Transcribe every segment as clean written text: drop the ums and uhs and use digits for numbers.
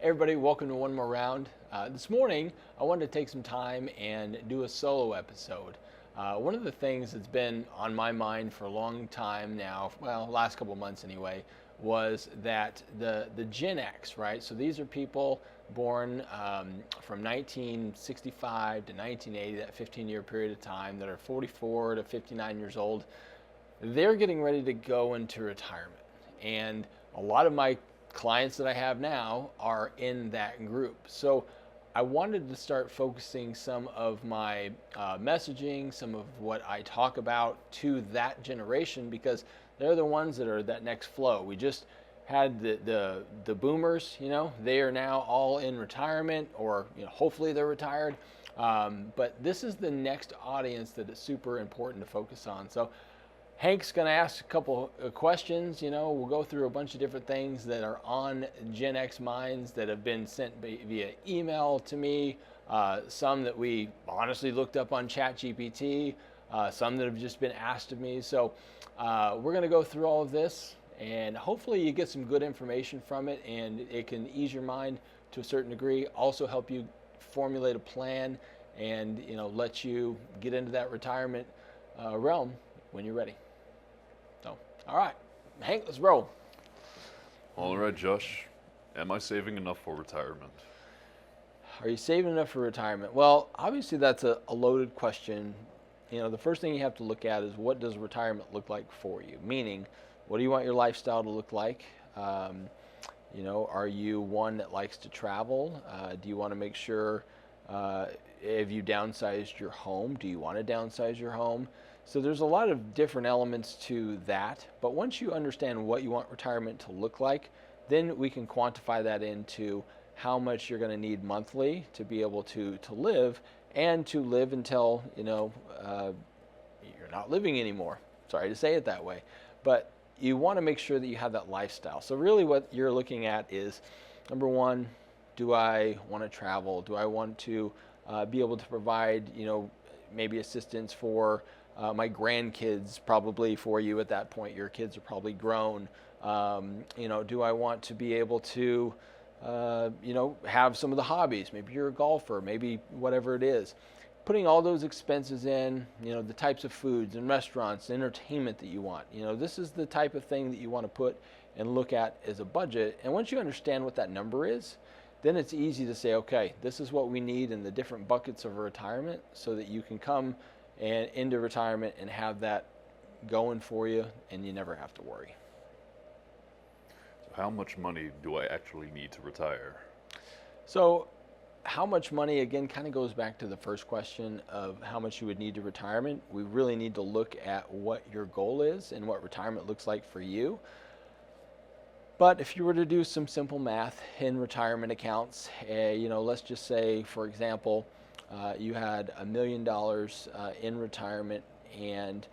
Everybody, welcome to one more round. This morning, I wanted to take some time and do a solo episode. One of the things that's been on my mind for a long time now, well, last couple months anyway, was that the Gen X, right? So these are people born from 1965 to 1980, that 15-year period of time, that are 44 to 59 years old. They're getting ready to go into retirement. And a lot of my clients that I have now are in that group. So I wanted to start focusing some of my messaging, some of what I talk about to that generation, because they're the ones that are that next flow. We just had the boomers, they are now all in retirement, or hopefully they're retired. But this is the next audience that is super important to focus on. So Hank's going to ask a couple of questions. We'll go through a bunch of different things that are on Gen X minds that have been sent via email to me, some that we honestly looked up on ChatGPT, some that have just been asked of me. So we're going to go through all of this, and hopefully you get some good information from it, and it can ease your mind to a certain degree, also help you formulate a plan, and let you get into that retirement realm when you're ready. So, all right, Hank, let's roll. All right, Josh. Am I saving enough for retirement? Are you saving enough for retirement? Well, obviously that's a loaded question. The first thing you have to look at is, what does retirement look like for you? Meaning, what do you want your lifestyle to look like? Are you one that likes to travel? Do you want to make sure, have you downsized your home? Do you want to downsize your home? So there's a lot of different elements to that, but once you understand what you want retirement to look like, then we can quantify that into how much you're going to need monthly to be able to live, and to live until you're not living anymore. Sorry to say it that way, but you want to make sure that you have that lifestyle. So really what you're looking at is, number one, do I want to travel? Do I want to be able to provide maybe assistance for my grandkids, probably for you at that point? Your kids are probably grown. Do I want to be able to, have some of the hobbies? Maybe you're a golfer, maybe whatever it is. Putting all those expenses in, the types of foods and restaurants, entertainment that you want. This is the type of thing that you want to put and look at as a budget. And once you understand what that number is, then it's easy to say, okay, this is what we need in the different buckets of retirement, so that you can come and into retirement and have that going for you, and you never have to worry. So how much money do I actually need to retire? So how much money, again, kind of goes back to the first question of how much you would need to retirement. We really need to look at what your goal is and what retirement looks like for you. But if you were to do some simple math in retirement accounts, let's just say, for example, you had $1 million in retirement, and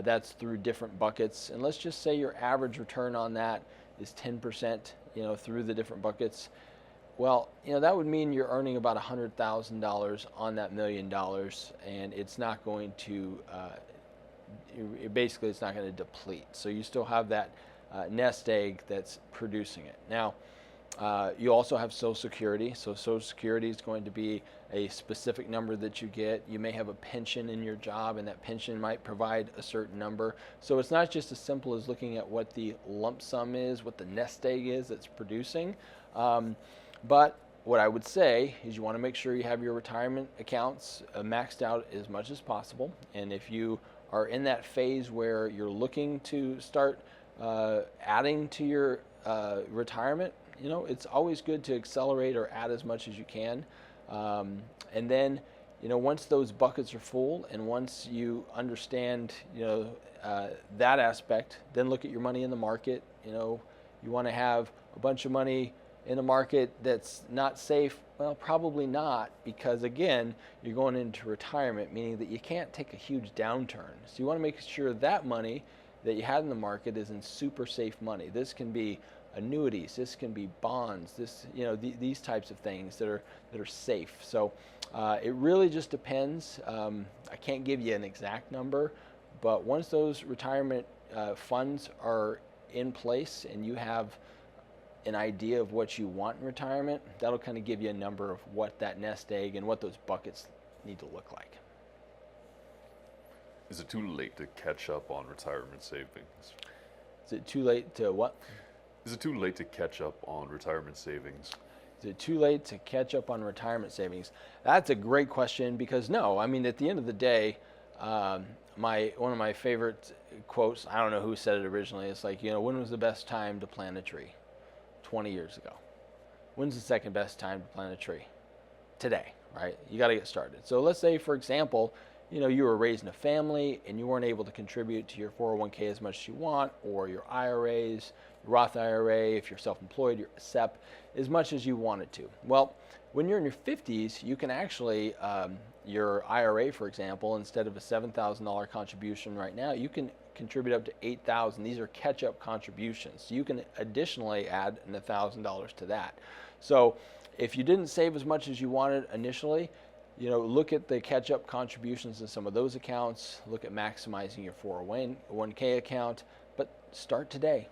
that's through different buckets. And let's just say your average return on that is 10%, through the different buckets. Well, that would mean you're earning about $100,000 on that $1 million, and it's not going to, basically it's not going to deplete. So you still have that nest egg that's producing it. Now, you also have Social Security. So Social Security is going to be a specific number that you get. You may have a pension in your job, and that pension might provide a certain number. So it's not just as simple as looking at what the lump sum is, what the nest egg is that's producing. But what I would say is, you want to make sure you have your retirement accounts maxed out as much as possible. And if you are in that phase where you're looking to start adding to your retirement, it's always good to accelerate or add as much as you can. And then, once those buckets are full, and once you understand, that aspect, then look at your money in the market. You want to have a bunch of money in the market that's not safe. Well, probably not, because again, you're going into retirement, meaning that you can't take a huge downturn. So you want to make sure that money that you had in the market is in super safe money. This can be annuities, this can be bonds, these types of things that are safe. So it really just depends. I can't give you an exact number, but once those retirement funds are in place, and you have an idea of what you want in retirement, that'll kind of give you a number of what that nest egg and what those buckets need to look like. Is it too late to catch up on retirement savings? Is it too late to what? Is it too late to catch up on retirement savings? Is it too late to catch up on retirement savings? That's a great question, because no, I mean, at the end of the day, one of my favorite quotes, I don't know who said it originally, it's like, when was the best time to plant a tree? 20 years ago. When's the second best time to plant a tree? Today, right? You got to get started. So let's say, for example, you were raising a family and you weren't able to contribute to your 401k as much as you want, or your IRAs, your Roth IRA, if you're self-employed, your SEP, as much as you wanted to. Well, when you're in your 50s, you can actually, your IRA, for example, instead of a $7,000 contribution right now, you can contribute up to $8,000. These are catch-up contributions. So you can additionally add $1,000 to that. So if you didn't save as much as you wanted initially, look at the catch-up contributions in some of those accounts. Look at maximizing your 401k account, but start today.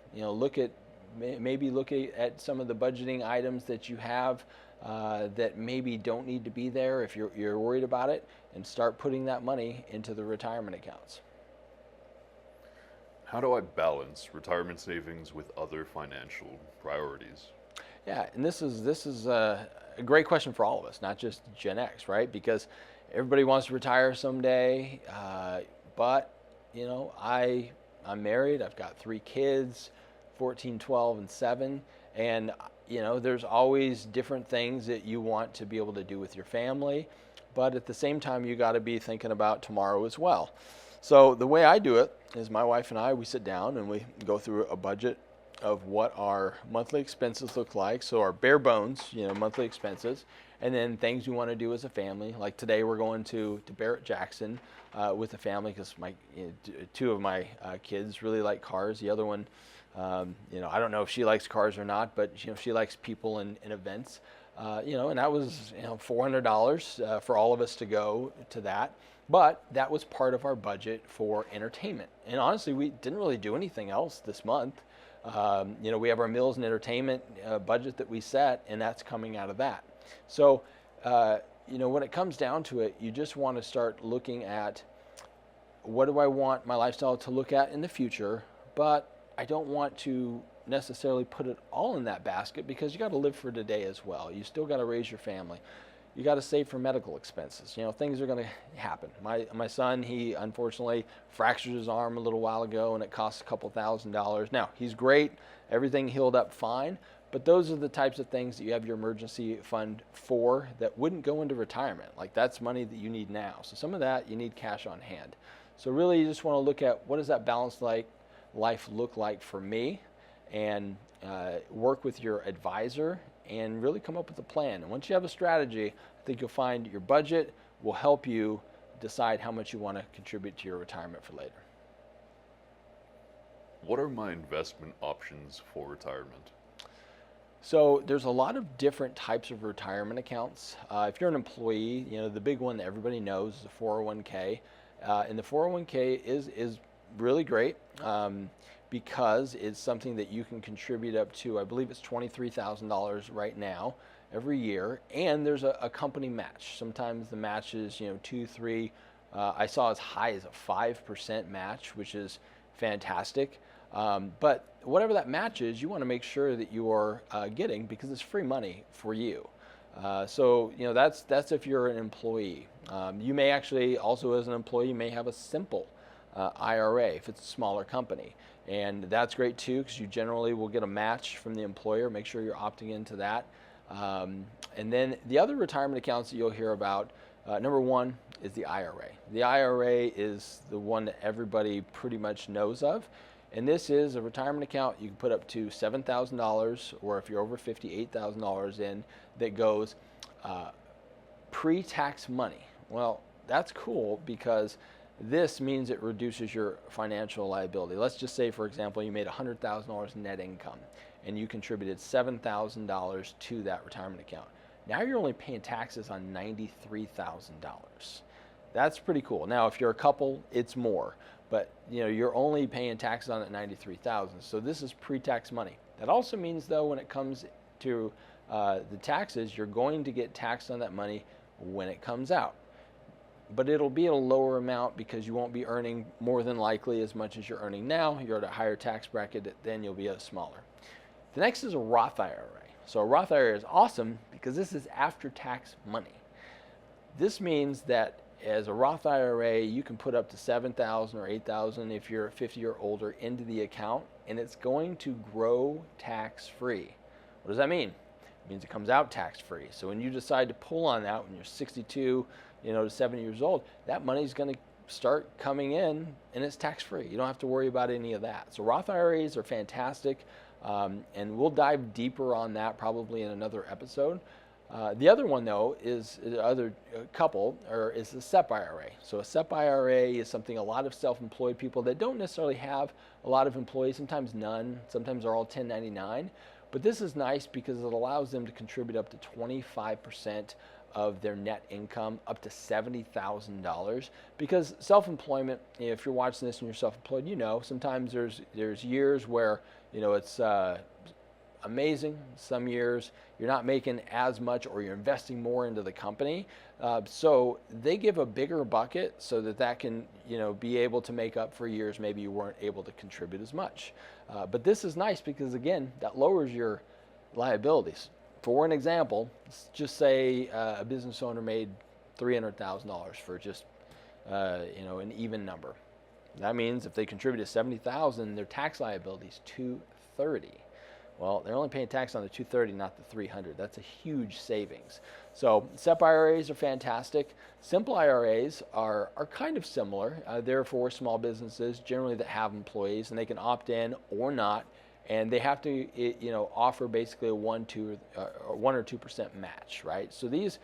Maybe look at some of the budgeting items that you have that maybe don't need to be there if you're worried about it, and start putting that money into the retirement accounts. How do I balance retirement savings with other financial priorities? Yeah, and this is a great question for all of us, not just Gen X, right? Because everybody wants to retire someday, but I'm married. I've got 3 kids, 14, 12, and 7, and there's always different things that you want to be able to do with your family, but at the same time, you got to be thinking about tomorrow as well. So the way I do it is, my wife and I, we sit down and we go through a budget of what our monthly expenses look like. So our bare bones, monthly expenses, and then things we want to do as a family. Like today, we're going to Barrett-Jackson with the family, because 2 of my kids really like cars. The other one, I don't know if she likes cars or not, but she likes people and events. And that was $400 for all of us to go to that. But that was part of our budget for entertainment. And honestly, we didn't really do anything else this month. We have our meals and entertainment budget that we set, and that's coming out of that. So, when it comes down to it, you just want to start looking at, what do I want my lifestyle to look at in the future? But I don't want to necessarily put it all in that basket, because you got to live for today as well. You still got to raise your family. You got to save for medical expenses. Things are going to happen. My son, he unfortunately fractured his arm a little while ago, and it costs a couple $1,000s. Now, he's great. Everything healed up fine. But those are the types of things that you have your emergency fund for that wouldn't go into retirement. Like, that's money that you need now. So some of that, you need cash on hand. So really, you just want to look at, what does that balanced life look like for me, and work with your advisor and really come up with a plan. And once you have a strategy, I think you'll find your budget will help you decide how much you want to contribute to your retirement for later. What are my investment options for retirement? So there's a lot of different types of retirement accounts. If you're an employee, the big one that everybody knows is the 401k. And the 401k is really great. Because it's something that you can contribute up to, I believe it's $23,000 right now every year, and there's a company match. Sometimes the match is 2, 3. I saw as high as a 5% match, which is fantastic. But whatever that match is, you want to make sure that you are getting, because it's free money for you. So that's if you're an employee. You may actually also, as an employee, may have a simple IRA if it's a smaller company. And that's great too, because you generally will get a match from the employer. Make sure you're opting into that. And then the other retirement accounts that you'll hear about, number 1 is the IRA. The IRA is the one that everybody pretty much knows of. And this is a retirement account you can put up to $7,000, or if you're over 50, $8,000 in, that goes pre-tax money. Well, that's cool, because this means it reduces your financial liability. Let's just say, for example, you made $100,000 net income and you contributed $7,000 to that retirement account. Now you're only paying taxes on $93,000. That's pretty cool. Now, if you're a couple, it's more, but you're only paying taxes on that $93,000. So this is pre-tax money. That also means, though, when it comes to the taxes, you're going to get taxed on that money when it comes out. But it'll be at a lower amount because you won't be earning more than likely as much as you're earning now. You're at a higher tax bracket, then you'll be a smaller. The next is a Roth IRA. So a Roth IRA is awesome because this is after-tax money. This means that as a Roth IRA, you can put up to $7,000 or $8,000 if you're 50 or older into the account, and it's going to grow tax-free. What does that mean? It means it comes out tax-free. So when you decide to pull on that when you're 62, to 70 years old, that money's going to start coming in, and it's tax-free. You don't have to worry about any of that. So Roth IRAs are fantastic, and we'll dive deeper on that probably in another episode. The other one, though, is the SEP IRA. So a SEP IRA is something a lot of self-employed people that don't necessarily have a lot of employees, sometimes none, sometimes they're all 1099. But this is nice because it allows them to contribute up to 25% of their net income, up to $70,000. Because self-employment, if you're watching this and you're self-employed, sometimes there's years where it's amazing. Some years you're not making as much, or you're investing more into the company. So they give a bigger bucket so that can be able to make up for years maybe you weren't able to contribute as much. But this is nice because, again, that lowers your liabilities. For an example, let's just say a business owner made $300,000 for just an even number. That means if they contributed $70,000, their tax liability is $230,000. Well, they're only paying tax on the $230,000, not the $300,000. That's a huge savings. So SEP IRAs are fantastic. Simple IRAs are kind of similar. They're for small businesses, generally that have employees, and they can opt in or not. And they have to, offer basically a 1 or 2% match, right? So these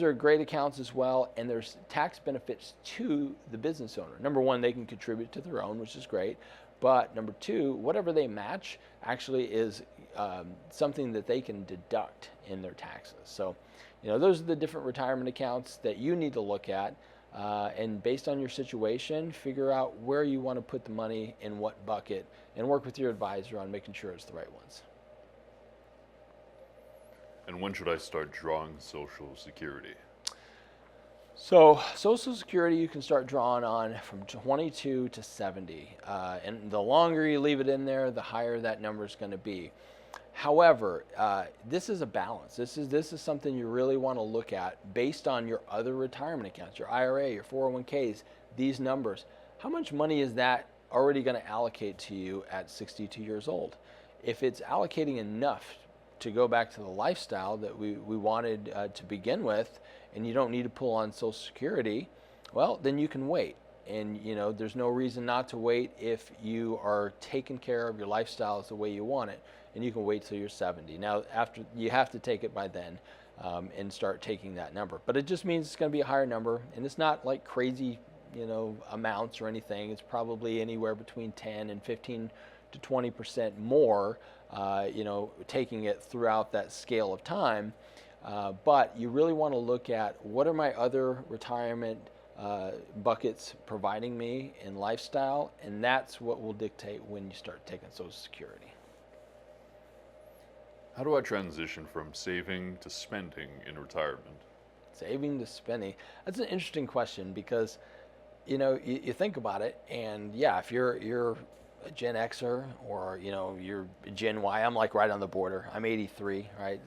are great accounts as well, and there's tax benefits to the business owner. Number one, they can contribute to their own, which is great. But number two, whatever they match actually is something that they can deduct in their taxes. So, those are the different retirement accounts that you need to look at. And based on your situation, figure out where you want to put the money in what bucket, and work with your advisor on making sure it's the right ones. And when should I start drawing Social Security? So Social Security you can start drawing on from 22 to 70. And the longer you leave it in there, the higher that number is going to be. However, this is a balance. This is something you really want to look at based on your other retirement accounts, your IRA, your 401ks, these numbers. How much money is that already going to allocate to you at 62 years old? If it's allocating enough to go back to the lifestyle that we wanted to begin with, and you don't need to pull on Social Security, well, then you can wait. And there's no reason not to wait if you are taking care of your lifestyle the way you want it, and you can wait till you're 70. Now, after you have to take it by then and start taking that number. But it just means it's going to be a higher number, and it's not like crazy amounts or anything. It's probably anywhere between 10 and 15 to 20% more, taking it throughout that scale of time. But you really want to look at what are my other retirement buckets providing me in lifestyle, and that's what will dictate when you start taking Social Security. How do I transition from saving to spending in retirement? Saving to spending. That's an interesting question because, you think about it, and yeah, if you're a Gen Xer or, you're Gen Y, I'm like right on the border. I'm 83, right?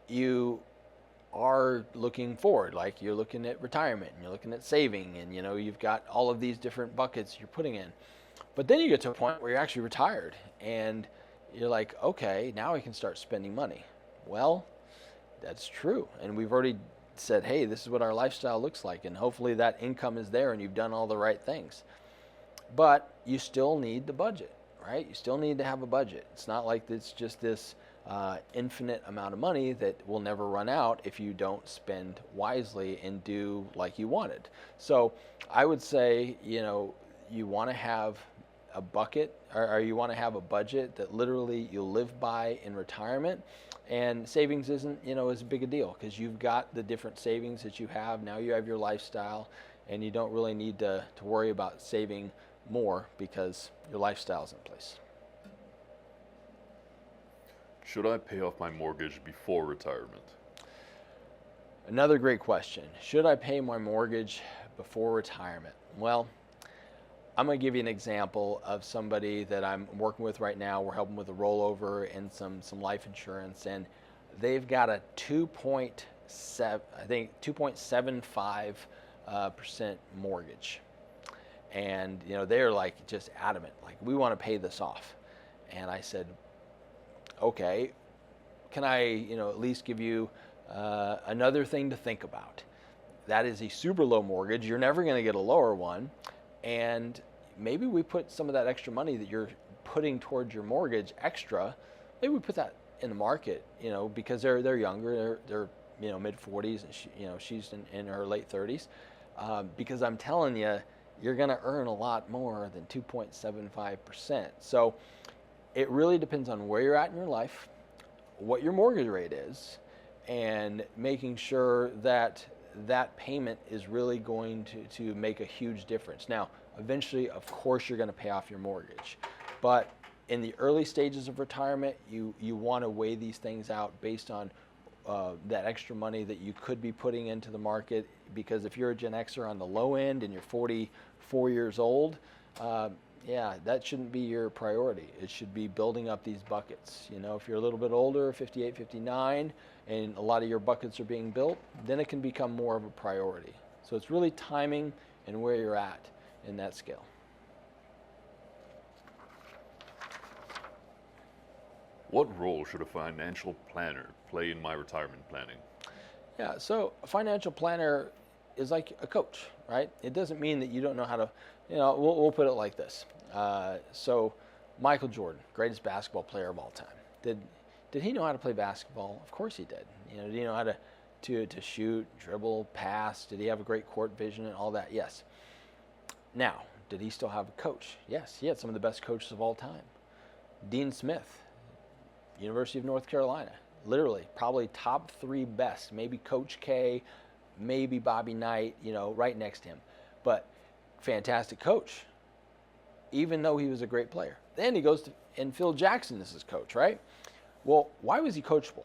You are looking forward, like you're looking at retirement and you're looking at saving, and you've got all of these different buckets you're putting in. But then you get to a point where you're actually retired and you're like, okay, now I can start spending money. Well, that's true. And we've already said, hey, this is what our lifestyle looks like, and hopefully that income is there and you've done all the right things. But you still need the budget, right? You still need to have a budget. It's not like it's just this infinite amount of money that will never run out if you don't spend wisely and do like you wanted. So I would say, you want to have a bucket, or you want to have a budget that literally you live by in retirement. And savings isn't, as big a deal because you've got the different savings that you have. Now you have your lifestyle, and you don't really need to worry about saving more because your lifestyle's in place. Should I pay off my mortgage before retirement? Another great question. Should I pay my mortgage before retirement? Well, I'm going to give you an example of somebody that I'm working with right now. We're helping with a rollover and some life insurance, and they've got a 2.75% mortgage. And they're like just adamant, like, we want to pay this off. And I said, okay, can I at least give you another thing to think about? That is a super low mortgage. You're never going to get a lower one. And maybe we put some of that extra money that you're putting towards your mortgage extra, maybe we put that in the market, because they're younger, they're mid 40s, and she's in her late 30s. Because I'm telling you, you're going to earn a lot more than 2.75%. So it really depends on where you're at in your life, what your mortgage rate is, and making sure that that payment is really going to make a huge difference. Now, eventually, of course, you're going to pay off your mortgage. But in the early stages of retirement, you want to weigh these things out based on that extra money that you could be putting into the market. Because if you're a Gen Xer on the low end and you're 44 years old, that shouldn't be your priority. It should be building up these buckets. If you're a little bit older, 58, 59, and a lot of your buckets are being built, then it can become more of a priority. So it's really timing and where you're at in that scale. What role should a financial planner play in my retirement planning? Yeah, so a financial planner is like a coach, right? It doesn't mean that you don't know how to, we'll put it like this. So Michael Jordan, greatest basketball player of all time. Did he know how to play basketball? Of course he did. Did he know how to shoot, dribble, pass? Did he have a great court vision and all that? Yes. Now, did he still have a coach? Yes, he had some of the best coaches of all time. Dean Smith, University of North Carolina, literally probably top 3 best, maybe Coach K, maybe Bobby Knight, right next to him. But fantastic coach, even though he was a great player. Then he goes and Phil Jackson is his coach, right? Well, why was he coachable?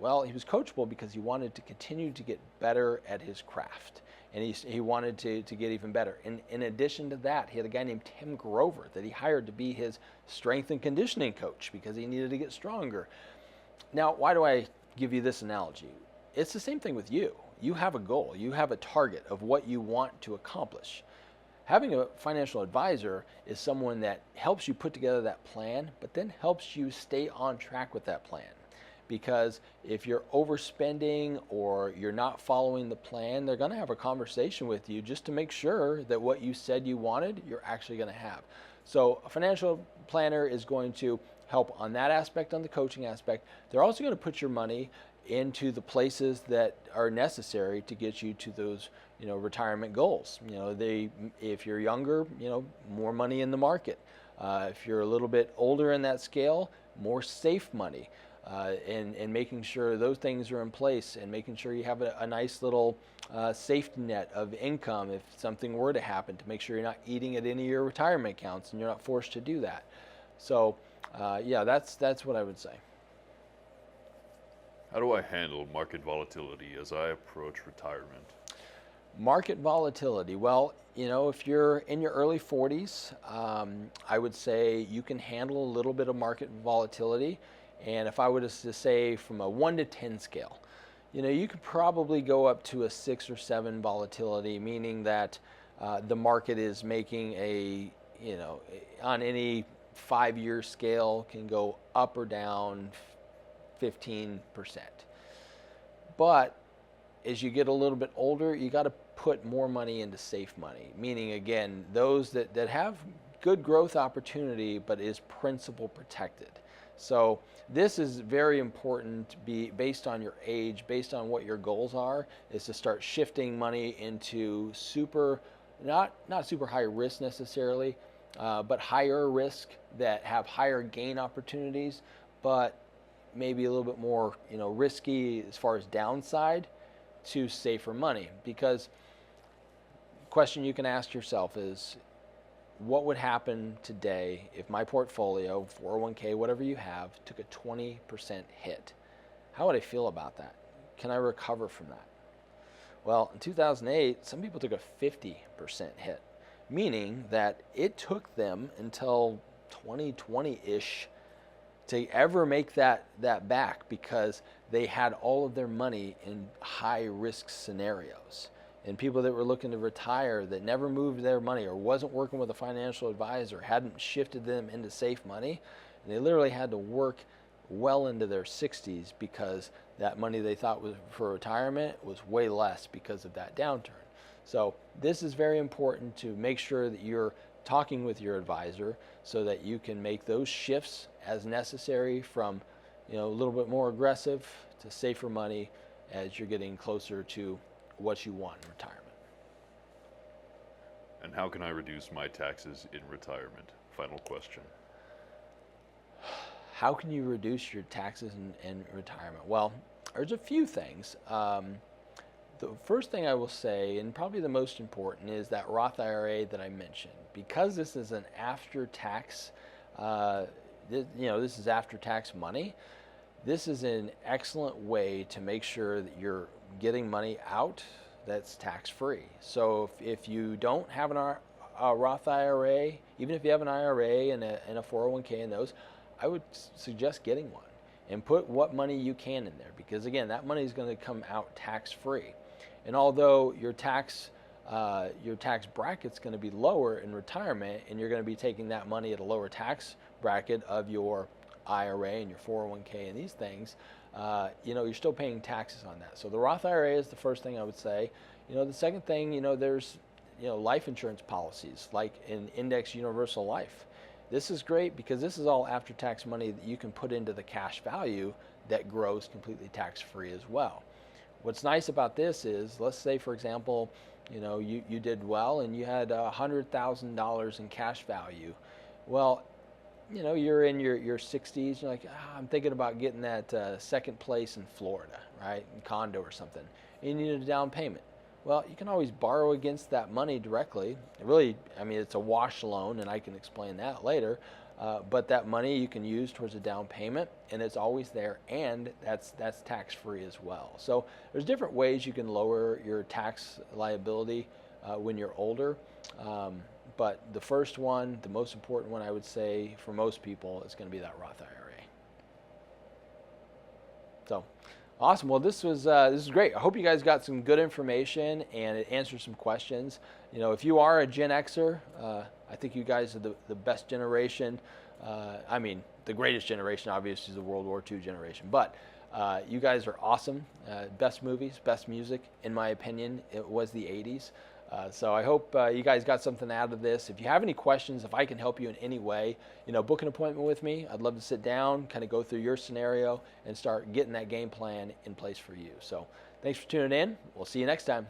Well, he was coachable because he wanted to continue to get better at his craft. And he wanted to get even better. And in addition to that, he had a guy named Tim Grover that he hired to be his strength and conditioning coach because he needed to get stronger. Now, why do I give you this analogy? It's the same thing with you. You have a goal. You have a target of what you want to accomplish. Having a financial advisor is someone that helps you put together that plan, but then helps you stay on track with that plan. Because if you're overspending or you're not following the plan, they're going to have a conversation with you just to make sure that what you said you wanted, you're actually going to have. So a financial planner is going to help on that aspect, on the coaching aspect. They're also going to put your money into the places that are necessary to get you to those, retirement goals. If you're younger, more money in the market. If you're a little bit older in that scale, more safe money. And making sure those things are in place and making sure you have a nice little safety net of income if something were to happen, to make sure you're not eating at any of your retirement accounts and you're not forced to do that. So that's what I would say. How do I handle market volatility as I approach retirement? Market volatility. Well, if you're in your early 40s, I would say you can handle a little bit of market volatility. And if I were to say from a 1 to 10 scale, you could probably go up to a 6 or 7 volatility, meaning that the market is making on any 5-year scale can go up or down 15%. But as you get a little bit older, you got to put more money into safe money, meaning, again, those that have good growth opportunity but is principal protected. So this is very important, based on your age, based on what your goals are, is to start shifting money into not super high risk necessarily, but higher risk that have higher gain opportunities, but maybe a little bit more risky as far as downside, to safer money. Because the question you can ask yourself is, what would happen today if my portfolio, 401k, whatever you have, took a 20% hit? How would I feel about that? Can I recover from that? Well, in 2008, some people took a 50% hit, meaning that it took them until 2020-ish to ever make that back, because they had all of their money in high risk scenarios. And people that were looking to retire that never moved their money or wasn't working with a financial advisor, hadn't shifted them into safe money, and they literally had to work well into their 60s because that money they thought was for retirement was way less because of that downturn. So this is very important to make sure that you're talking with your advisor so that you can make those shifts as necessary from, a little bit more aggressive to safer money as you're getting closer to what you want in retirement. And how can I reduce my taxes in retirement? Final question. How can you reduce your taxes in retirement? Well, there's a few things. The first thing I will say, and probably the most important, is that Roth IRA that I mentioned. Because this is an after-tax, this is after-tax money, this is an excellent way to make sure that you're getting money out that's tax-free. So if you don't have a Roth IRA, even if you have an IRA and a 401k and those, I would suggest getting one and put what money you can in there, because again, that money is going to come out tax-free. And although your tax bracket's going to be lower in retirement, and you're going to be taking that money at a lower tax bracket of your IRA and your 401k and these things, you're still paying taxes on that. So the Roth IRA is the first thing I would say. The second thing, there's life insurance policies like an Index Universal Life. This is great because this is all after-tax money that you can put into the cash value that grows completely tax-free as well. What's nice about this is, let's say, for example, you did well and you had $100,000 in cash value. Well, you're in your 60s, you're like, I'm thinking about getting that second place in Florida, right, in condo or something. And you need a down payment. Well, you can always borrow against that money directly. It's a wash loan, and I can explain that later. But that money you can use towards a down payment, and it's always there, and that's tax-free as well. So there's different ways you can lower your tax liability when you're older. But the first one, the most important one, I would say for most people, is going to be that Roth IRA. So. Awesome. Well, this is great. I hope you guys got some good information and it answered some questions. If you are a Gen Xer, I think you guys are the best generation. The greatest generation, obviously, is the World War II generation. But you guys are awesome. Best movies, best music, in my opinion, it was the 80s. So I hope you guys got something out of this. If you have any questions, if I can help you in any way, book an appointment with me. I'd love to sit down, kind of go through your scenario and start getting that game plan in place for you. So thanks for tuning in. We'll see you next time.